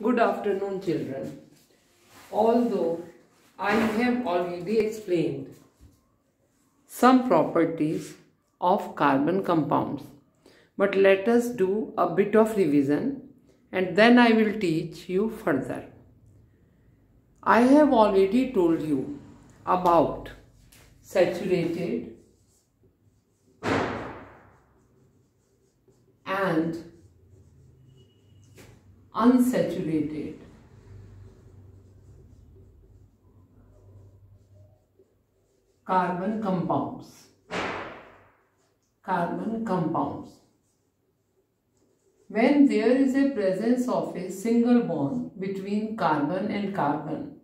Good afternoon, children. Although I have already explained some properties of carbon compounds, but let us do a bit of revision and then I will teach you further. I have already told you about saturated and unsaturated carbon compounds. When there is a presence of a single bond between carbon and carbon,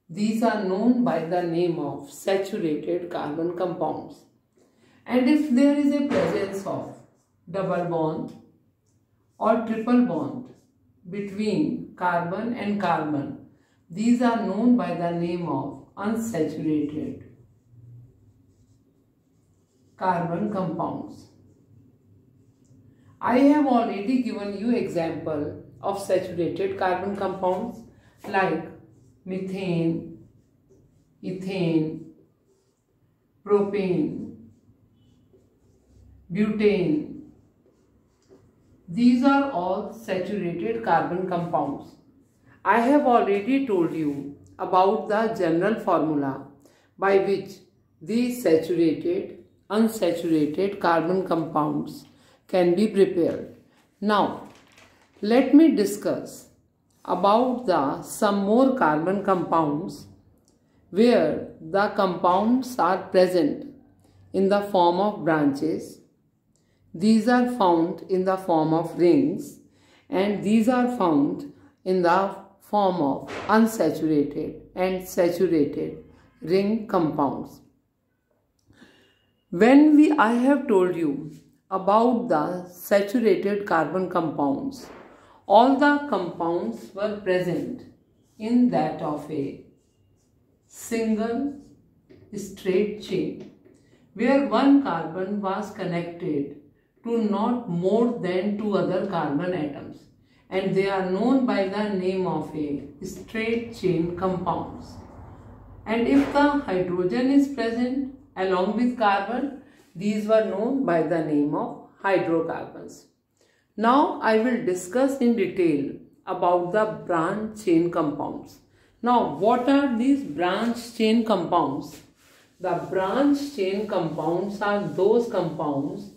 these are known by the name of saturated carbon compounds. And if there is a presence of double bond or triple bond between carbon and carbon, these are known by the name of unsaturated carbon compounds. I have already given you example of saturated carbon compounds like methane, ethane, propane, butane. These are all saturated carbon compounds. I have already told you about the general formula by which these saturated, unsaturated carbon compounds can be prepared. Now, let me discuss about some more carbon compounds where the compounds are present in the form of branches. These are found in the form of rings and these are found in the form of unsaturated and saturated ring compounds. I have told you about the saturated carbon compounds, all the compounds were present in that of a single straight chain where one carbon was connected to not more than two other carbon atoms, and they are known by the name of a straight chain compounds. And if the hydrogen is present along with carbon, these were known by the name of hydrocarbons. Now I will discuss in detail about the branch chain compounds. Now what are these branch chain compounds? The branch chain compounds are those compounds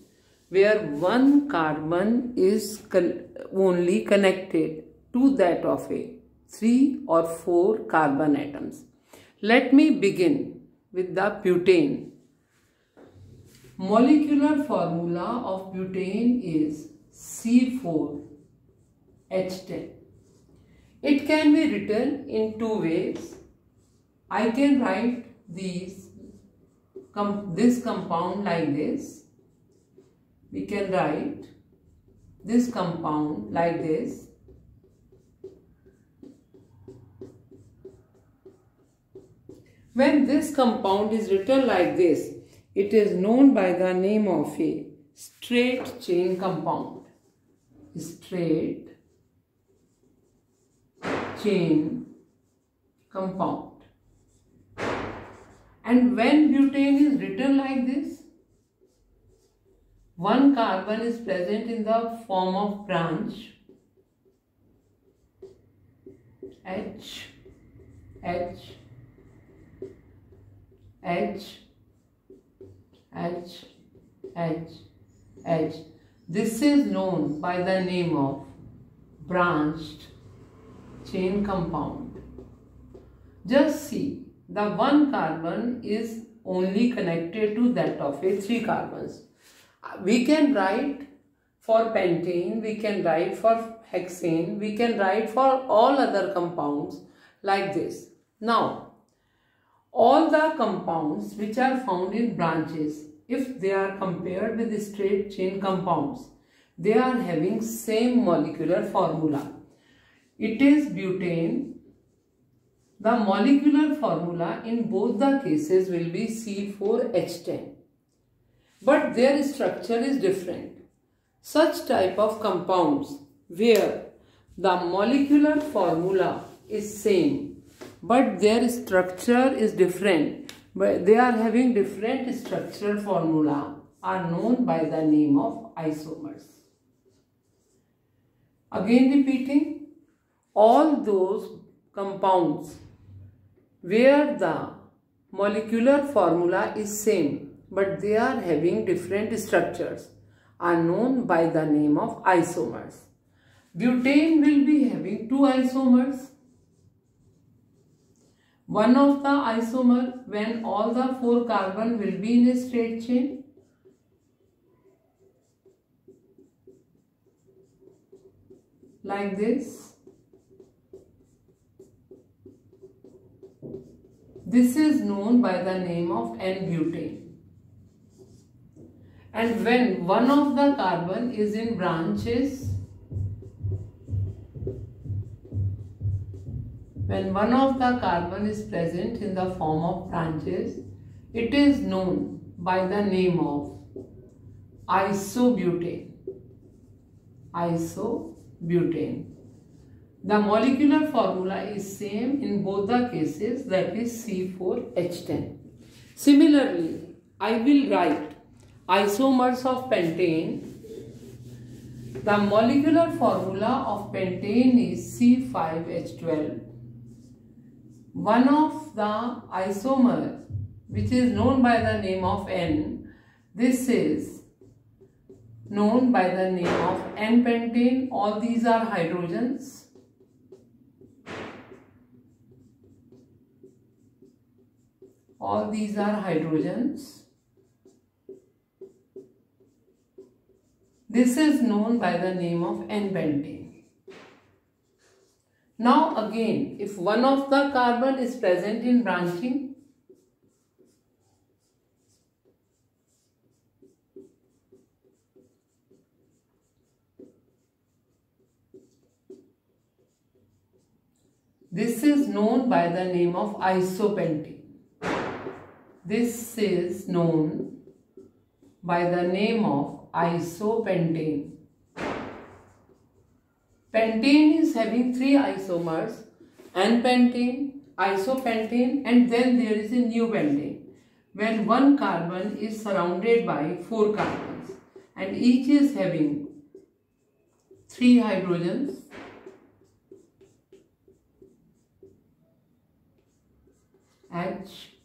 where one carbon is only connected to that of a 3 or 4 carbon atoms. Let me begin with the butane. Molecular formula of butane is C4H10. It can be written in two ways. I can write this compound like this. We can write this compound like this. When this compound is written like this, it is known by the name of a straight chain compound. Straight chain compound. And when butane is written like this, one carbon is present in the form of branch H, H, H, H, H, H. This is known by the name of branched chain compound. Just see, the one carbon is only connected to that of a 3 carbons. We can write for pentane, we can write for hexane, we can write for all other compounds like this. Now, all the compounds which are found in branches, if they are compared with straight chain compounds, they are having same molecular formula. It is butane. The molecular formula in both the cases will be C4H10. But their structure is different. Such type of compounds where the molecular formula is same, but their structure is different. But they are having different structural formula are known by the name of isomers. Again repeating, all those compounds where the molecular formula is same but they are having different structures are known by the name of isomers. Butane will be having two isomers. One of the isomer when all the four carbon will be in a straight chain. Like this. This is known by the name of N-butane. And when one of the carbon is in branches, when one of the carbon is present in the form of branches, it is known by the name of isobutane. Isobutane. The molecular formula is same in both the cases, that is C4H10. Similarly, I will write isomers of pentane. The molecular formula of pentane is C5H12. One of the isomer which is known by the name of N, this is known by the name of N-pentane. All these are hydrogens. All these are hydrogens. This is known by the name of N-pentane. Now again, if one of the carbon is present in branching, this is known by the name of isopentane. This is known by the name of isopentane. Pentane is having three isomers, N-pentane, isopentane, and then there is a neopentane, where one carbon is surrounded by four carbons and each is having three hydrogens. H,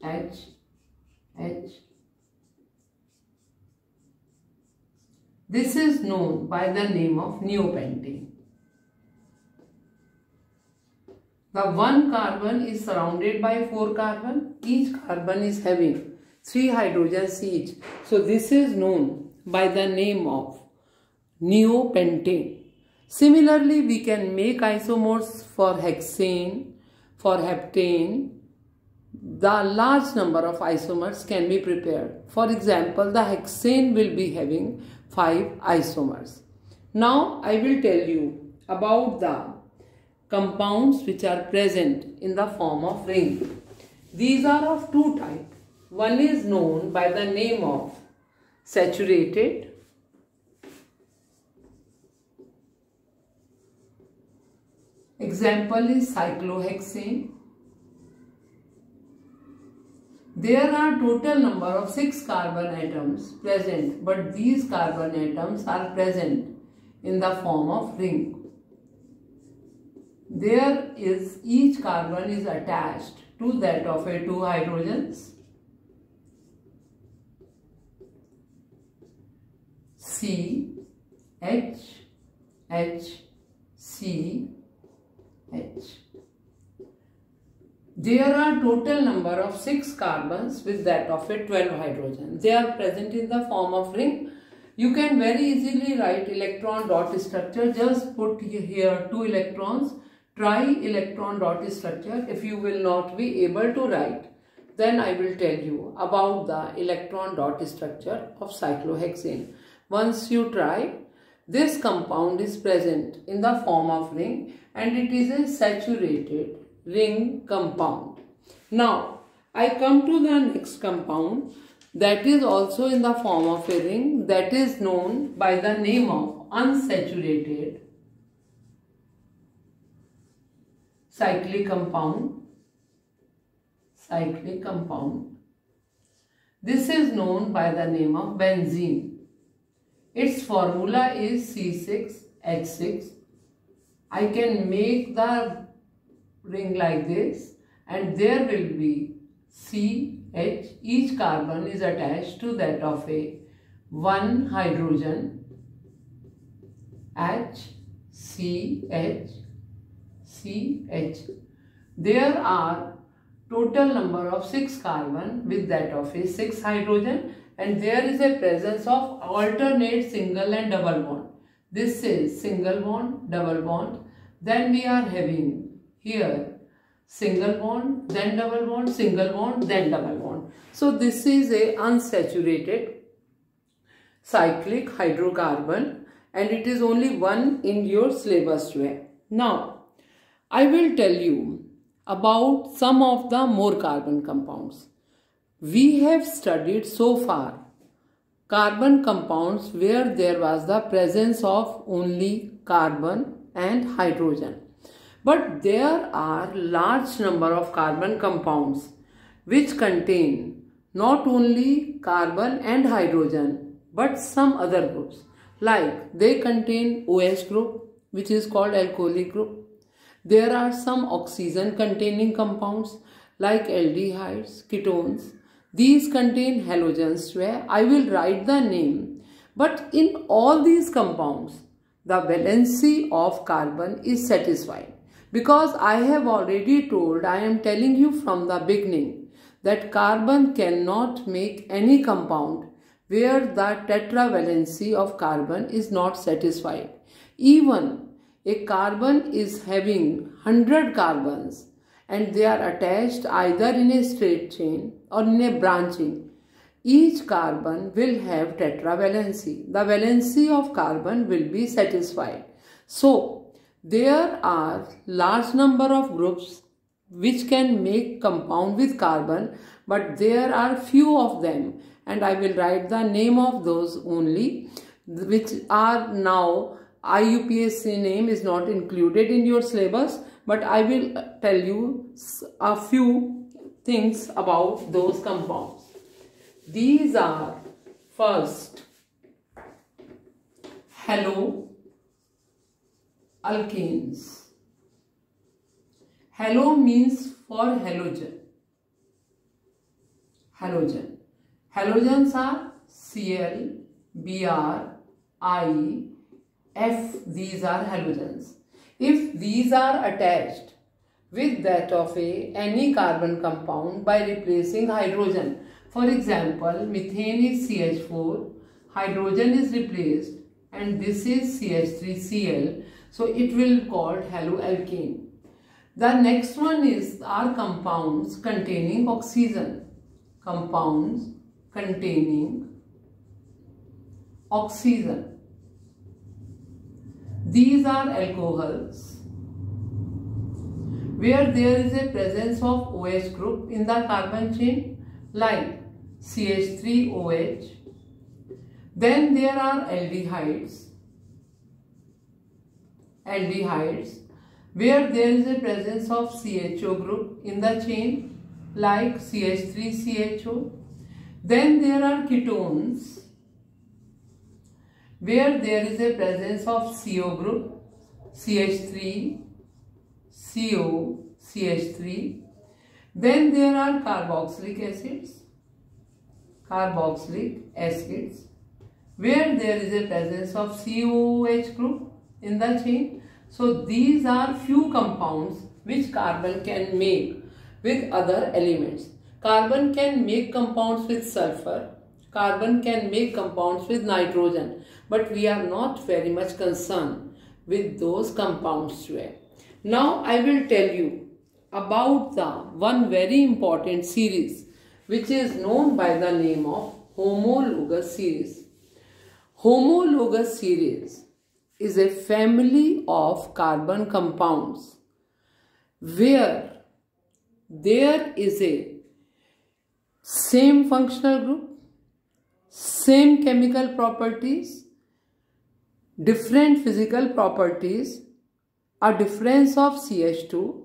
H, H. This is known by the name of neopentane. The one carbon is surrounded by four carbon. Each carbon is having three hydrogens each. So this is known by the name of neopentane. Similarly, we can make isomers for hexane, for heptane. The large number of isomers can be prepared. For example, the hexane will be having 5 isomers. Now I will tell you about the compounds which are present in the form of ring. These are of two types. One is known by the name of saturated. Example is cyclohexane. There are total number of 6 carbon atoms present, but these carbon atoms are present in the form of ring. There is each carbon is attached to that of a 2 hydrogens. C, H, H, C, H. There are total number of 6 carbons with that of a 12 hydrogen. They are present in the form of ring. You can very easily write electron dot structure. Just put here 2 electrons. Try electron dot structure. If you will not be able to write, then I will tell you about the electron dot structure of cyclohexane. Once you try, this compound is present in the form of ring and it is a saturated ring compound. Now I come to the next compound that is also in the form of a ring, that is known by the name of unsaturated cyclic compound. Cyclic compound. This is known by the name of benzene. Its formula is C6H6. I can make the ring like this, and there will be CH. Each carbon is attached to that of a one hydrogen, H, CH, CH. There are total number of 6 carbon with that of a 6 hydrogen, and there is a presence of alternate single and double bond. This is single bond, double bond. Then we are having here single bond, then double bond, single bond, then double bond. So this is a unsaturated cyclic hydrocarbon, and it is only one in your syllabus today. Now I will tell you about some of the more carbon compounds. We have studied so far carbon compounds where there was the presence of only carbon and hydrogen. But there are large number of carbon compounds which contain not only carbon and hydrogen but some other groups, like they contain OH group, which is called alcoholic group. There are some oxygen containing compounds like aldehydes, ketones. These contain halogens where I will write the name. But in all these compounds, the valency of carbon is satisfied. Because I have already told, I am telling you from the beginning that carbon cannot make any compound where the tetravalency of carbon is not satisfied. Even a carbon is having 100 carbons and they are attached either in a straight chain or in a branching. Each carbon will have tetravalency. The valency of carbon will be satisfied. So, there are large number of groups which can make compound with carbon, but there are few of them, and I will write the name of those only, which are now IUPAC name is not included in your syllabus, but I will tell you a few things about those compounds. These are first haloalkanes. Halo means for halogen. Halogen. Halogens are Cl, Br, I, F. These are halogens. If these are attached with that of any carbon compound by replacing hydrogen, for example, methane is CH4, hydrogen is replaced, and this is CH3Cl, so it will be called haloalkane. The next one are compounds containing oxygen. Compounds containing oxygen. These are alcohols, where there is a presence of OH group in the carbon chain, like CH3OH. Then there are aldehydes. Aldehydes, where there is a presence of CHO group in the chain, like CH3CHO. Then there are ketones, where there is a presence of CO group, CH3, CO, CH3. Then there are carboxylic acids. Carboxylic acids, where there is a presence of COOH group in the chain. So these are few compounds which carbon can make with other elements. Carbon can make compounds with sulfur. Carbon can make compounds with nitrogen. But we are not very much concerned with those compounds today. Now I will tell you about the one very important series which is known by the name of homologous series. Homologous series is a family of carbon compounds where there is a same functional group, same chemical properties, different physical properties, a difference of CH2,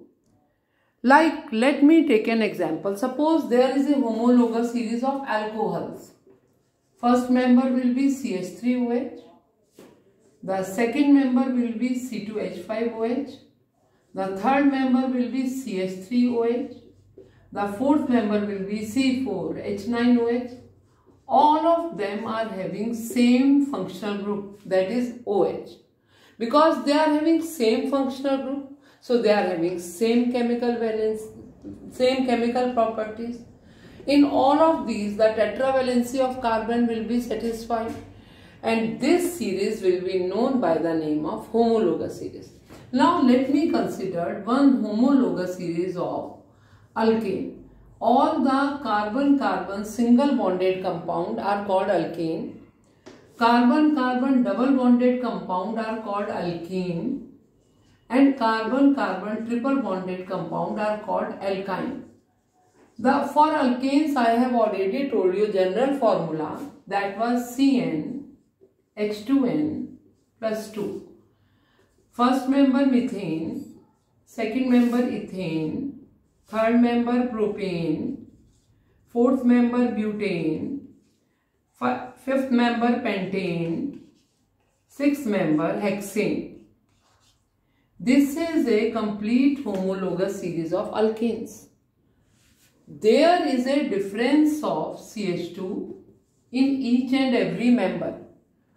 Like, let me take an example. Suppose there is a homologous series of alcohols. First member will be CH3OH. The second member will be C2H5OH. The third member will be CH3OH. The fourth member will be C4H9OH. All of them are having same functional group, that is OH. Because they are having same functional group, so they are having same chemical valence, same chemical properties. In all of these, the tetravalency of carbon will be satisfied, and this series will be known by the name of homologous series. Now let me consider one homologous series of alkane. All the carbon-carbon single bonded compound are called alkane. Carbon-carbon double bonded compound are called alkene. And carbon-carbon triple bonded compound are called alkyne. For alkanes, I have already told you general formula, that was CnH2n plus 2. First member methane, second member ethane, third member propane, fourth member butane, fifth member pentane, sixth member hexane. This is a complete homologous series of alkanes. There is a difference of CH2 in each and every member,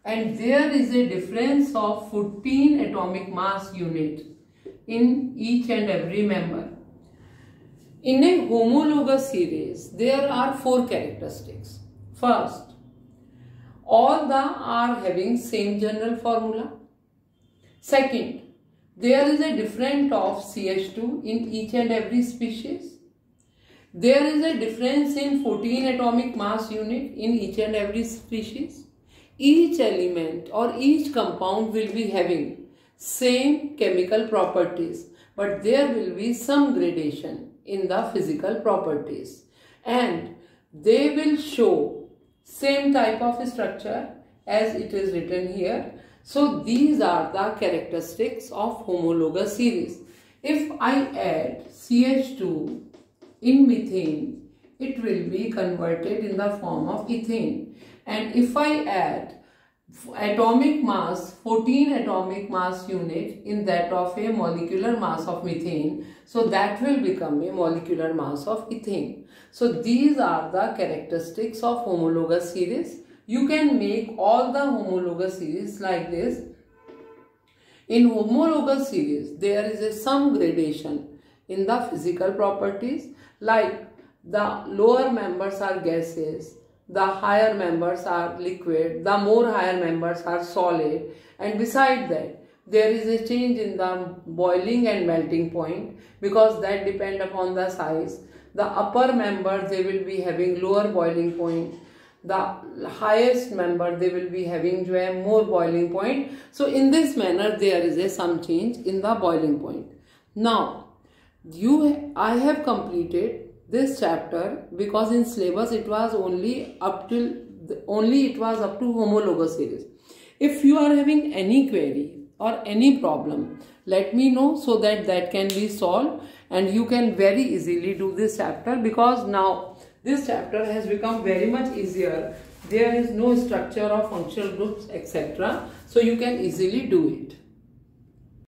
and there is a difference of 14 atomic mass unit in each and every member. In a homologous series, there are 4 characteristics. First, all are having same general formula. Second, there is a difference of CH2 in each and every species. There is a difference in 14 atomic mass unit in each and every species. Each element or each compound will be having same chemical properties, but there will be some gradation in the physical properties, and they will show same type of structure as it is written here. So these are the characteristics of homologous series. If I add CH2 in methane, it will be converted in the form of ethane. And if I add atomic mass, 14 atomic mass unit in that of a molecular mass of methane, so that will become a molecular mass of ethane. So these are the characteristics of homologous series. You can make all the homologous series like this. In homologous series, there is some gradation in the physical properties, like the lower members are gases, the higher members are liquid, the more higher members are solid, and beside that there is a change in the boiling and melting point, because that depend upon the size. The upper member, they will be having lower boiling point. The highest member, they will be having more boiling point. So in this manner there is some change in the boiling point. Now I have completed this chapter, because in syllabus it was only up to homologous series. If you are having any query or any problem, let me know, so that can be solved and you can very easily do this chapter, because now this chapter has become very much easier. There is no structure of functional groups, etc. So you can easily do it.